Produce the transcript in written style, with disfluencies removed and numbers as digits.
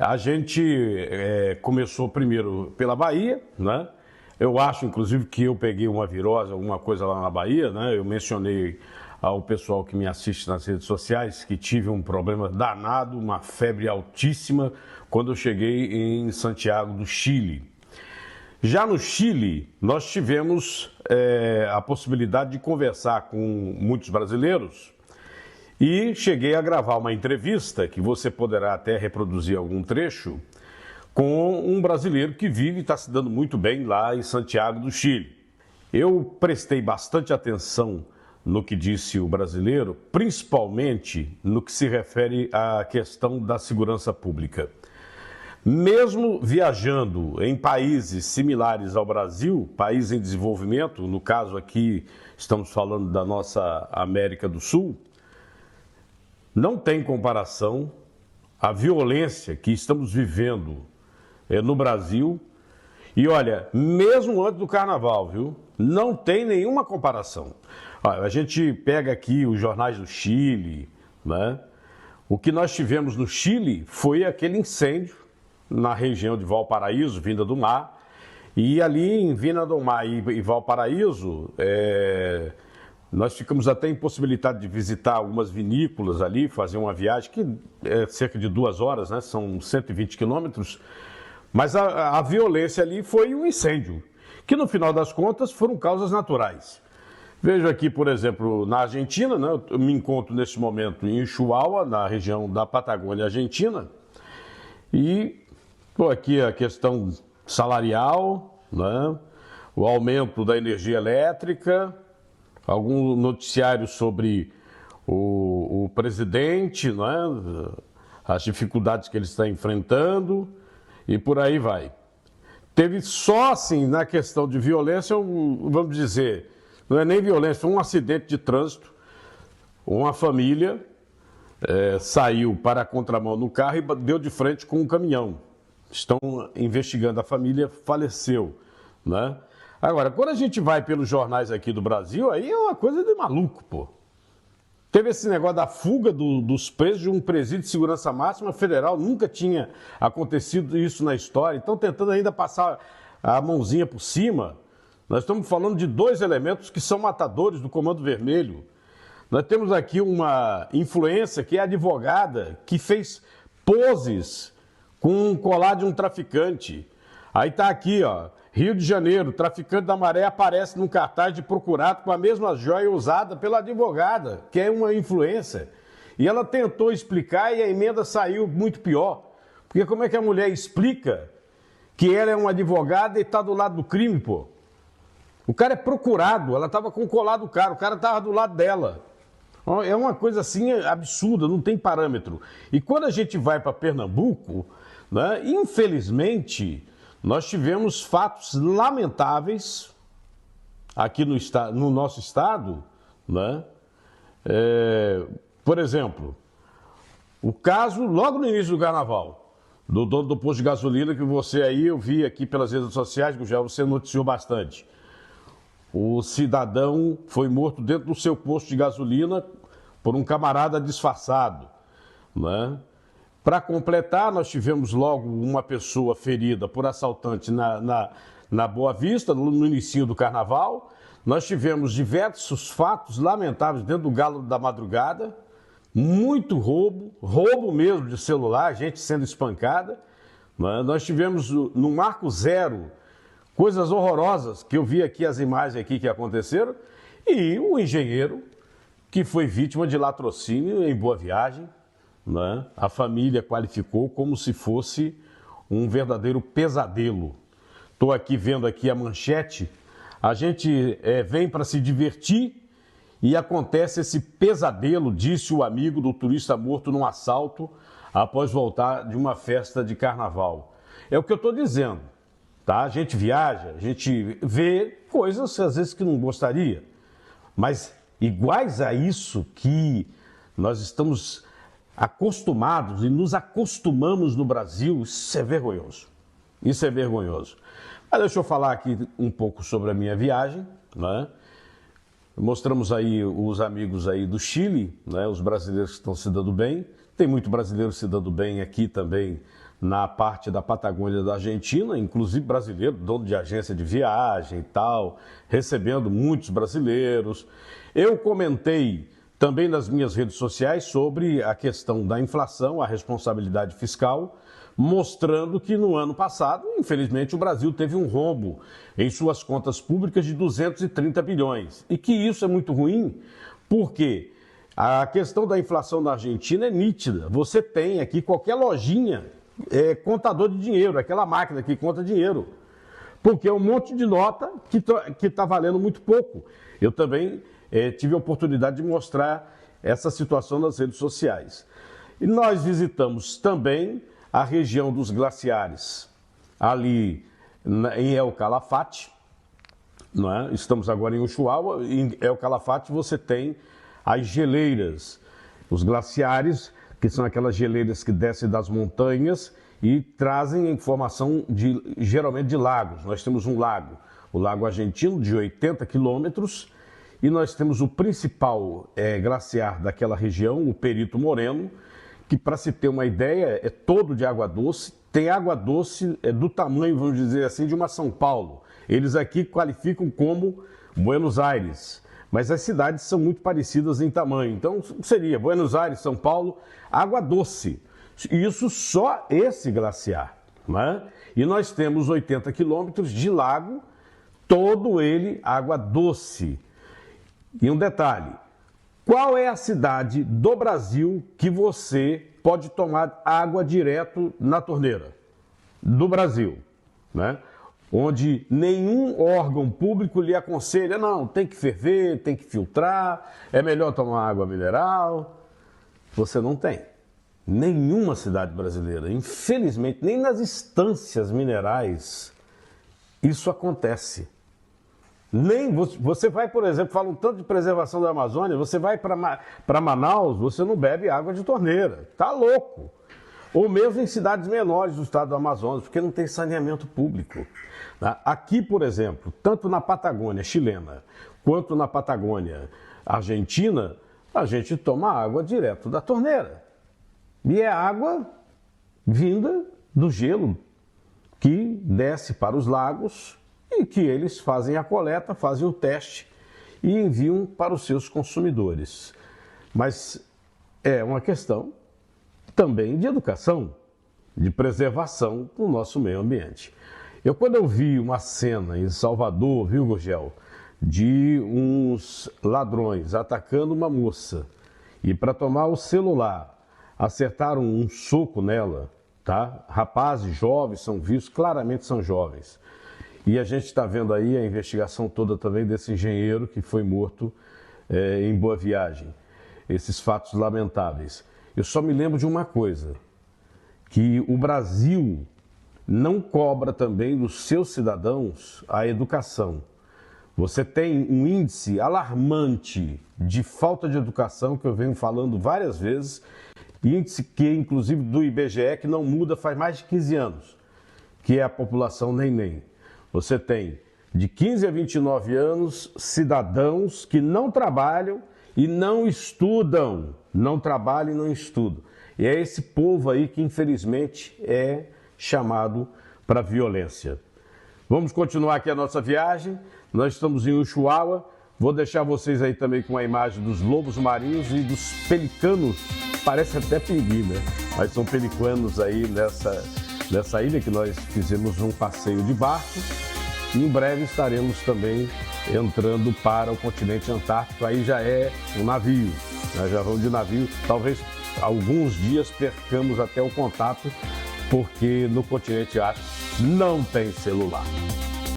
A gente começou primeiro pela Bahia, né? Eu acho, inclusive, que eu peguei uma virose, alguma coisa lá na Bahia, né? Eu mencionei ao pessoal que me assiste nas redes sociais que tive um problema danado, uma febre altíssima, quando eu cheguei em Santiago do Chile. Já no Chile, nós tivemos a possibilidade de conversar com muitos brasileiros e cheguei a gravar uma entrevista, que você poderá até reproduzir algum trecho, com um brasileiro que vive e está se dando muito bem lá em Santiago do Chile. Eu prestei bastante atenção no que disse o brasileiro, principalmente no que se refere à questão da segurança pública. Mesmo viajando em países similares ao Brasil, país em desenvolvimento, no caso aqui estamos falando da nossa América do Sul, não tem comparação a violência que estamos vivendo no Brasil. E olha, mesmo antes do carnaval, viu? Não tem nenhuma comparação. Olha, a gente pega aqui os jornais do Chile, né? O que nós tivemos no Chile foi aquele incêndio na região de Valparaíso, Vinda do Mar. E ali em Vinda do Mar e Valparaíso, nós ficamos até impossibilitados de visitar algumas vinícolas ali, fazer uma viagem que é cerca de 2 horas, né? São 120 quilômetros. Mas a violência ali foi um incêndio, que no final das contas foram causas naturais. Vejo aqui, por exemplo, na Argentina, né? Eu me encontro neste momento em Ushuaia, na região da Patagônia Argentina, e aqui a questão salarial, né? O aumento da energia elétrica, algum noticiário sobre o presidente, né? As dificuldades que ele está enfrentando e por aí vai. Teve só assim, na questão de violência, vamos dizer, não é nem violência, foi um acidente de trânsito. Uma família saiu para a contramão no carro e deu de frente com um caminhão. Estão investigando, a família faleceu, né? Agora, quando a gente vai pelos jornais aqui do Brasil, aí é uma coisa de maluco, pô. Teve esse negócio da fuga dos presos de um presídio de segurança máxima federal, nunca tinha acontecido isso na história, então tentando ainda passar a mãozinha por cima. Nós estamos falando de 2 elementos que são matadores do Comando Vermelho. Nós temos aqui uma influência que é advogada, que fez poses com um colar de um traficante. Aí está aqui, ó, Rio de Janeiro, traficante da maré aparece num cartaz de procurado com a mesma joia usada pela advogada, que é uma influência. E ela tentou explicar e a emenda saiu muito pior. Porque como é que a mulher explica que ela é uma advogada e está do lado do crime, pô? O cara é procurado, ela estava com o colar do cara, o cara estava do lado dela. É uma coisa assim absurda, não tem parâmetro. E quando a gente vai para Pernambuco, né, infelizmente, nós tivemos fatos lamentáveis aqui no nosso estado, né? Por exemplo, o caso logo no início do carnaval, do dono do posto de gasolina, que você aí, eu vi aqui pelas redes sociais, que já você noticiou bastante. O cidadão foi morto dentro do seu posto de gasolina por um camarada disfarçado, né? Para completar, nós tivemos logo uma pessoa ferida por assaltante na Boa Vista, no início do carnaval. Nós tivemos diversos fatos lamentáveis dentro do Galo da Madrugada, muito roubo mesmo de celular, gente sendo espancada. Nós tivemos no Marco Zero coisas horrorosas, que eu vi aqui as imagens aqui que aconteceram, e o engenheiro que foi vítima de latrocínio em Boa Viagem, né? A família qualificou como se fosse um verdadeiro pesadelo. Estou aqui vendo aqui a manchete, a gente vem para se divertir e acontece esse pesadelo, disse o amigo do turista morto num assalto após voltar de uma festa de carnaval. É o que eu estou dizendo, tá? A gente viaja, a gente vê coisas às vezes que não gostaria, mas iguais a isso que nós estamos acostumados e nos acostumamos no Brasil, isso é vergonhoso. Isso é vergonhoso. Mas deixa eu falar aqui um pouco sobre a minha viagem, né? Mostramos aí os amigos aí do Chile, né? Os brasileiros que estão se dando bem. Tem muito brasileiro se dando bem aqui também na parte da Patagônia da Argentina, inclusive brasileiro, dono de agência de viagem e tal, recebendo muitos brasileiros. Eu comentei também nas minhas redes sociais sobre a questão da inflação, a responsabilidade fiscal, mostrando que no ano passado, infelizmente, o Brasil teve um rombo em suas contas públicas de 230 bilhões. E que isso é muito ruim, porque a questão da inflação na Argentina é nítida. Você tem aqui qualquer lojinha, contador de dinheiro, aquela máquina que conta dinheiro. Porque é um monte de nota que está valendo muito pouco. Eu também tive a oportunidade de mostrar essa situação nas redes sociais. E nós visitamos também a região dos glaciares, ali em El Calafate, não é? Estamos agora em Ushuaia. Em El Calafate você tem as geleiras, os glaciares, que são aquelas geleiras que descem das montanhas e trazem informação geralmente de lagos. Nós temos um lago, o Lago Argentino, de 80 quilômetros, e nós temos o principal glaciar daquela região, o Perito Moreno, que, para se ter uma ideia, é todo de água doce. Tem água doce do tamanho, vamos dizer assim, de uma São Paulo. Eles aqui qualificam como Buenos Aires, mas as cidades são muito parecidas em tamanho. Então, seria Buenos Aires, São Paulo, água doce. Isso só esse glaciar, né? E nós temos 80 quilômetros de lago, todo ele água doce. E um detalhe, qual é a cidade do Brasil que você pode tomar água direto na torneira? Do Brasil, né? Onde nenhum órgão público lhe aconselha, não, tem que ferver, tem que filtrar, é melhor tomar água mineral. Você não tem. Nenhuma cidade brasileira, infelizmente, nem nas instâncias minerais, isso acontece. Nem você vai, por exemplo, fala um tanto de preservação da Amazônia, você vai para Manaus, você não bebe água de torneira, tá louco. Ou mesmo em cidades menores do estado do Amazonas, porque não tem saneamento público. Aqui, por exemplo, tanto na Patagônia chilena quanto na Patagônia argentina, a gente toma água direto da torneira. E é água vinda do gelo que desce para os lagos e que eles fazem a coleta, fazem o teste e enviam para os seus consumidores. Mas é uma questão também de educação, de preservação do nosso meio ambiente. Quando eu vi uma cena em Salvador, viu, Gurgel, de uns ladrões atacando uma moça e para tomar o celular acertaram um soco nela, tá? Rapazes jovens são vistos, claramente são jovens. E a gente está vendo aí a investigação toda também desse engenheiro que foi morto em Boa Viagem. Esses fatos lamentáveis. Eu só me lembro de uma coisa, que o Brasil não cobra também dos seus cidadãos a educação. Você tem um índice alarmante de falta de educação, que eu venho falando várias vezes, índice que, inclusive, do IBGE, que não muda faz mais de 15 anos, que é a população neném. Você tem de 15 a 29 anos cidadãos que não trabalham e não estudam, não trabalham e não estudam. E é esse povo aí que, infelizmente, é chamado para violência. Vamos continuar aqui a nossa viagem. Nós estamos em Ushuaia. Vou deixar vocês aí também com a imagem dos lobos marinhos e dos pelicanos. Parece até pinguim, né? Mas são pelicanos aí nessa ilha que nós fizemos um passeio de barco. E em breve estaremos também entrando para o continente antártico. Aí já é um navio. Nós já vamos de navio. Talvez alguns dias percamos até o contato, porque no continente ártico não tem celular.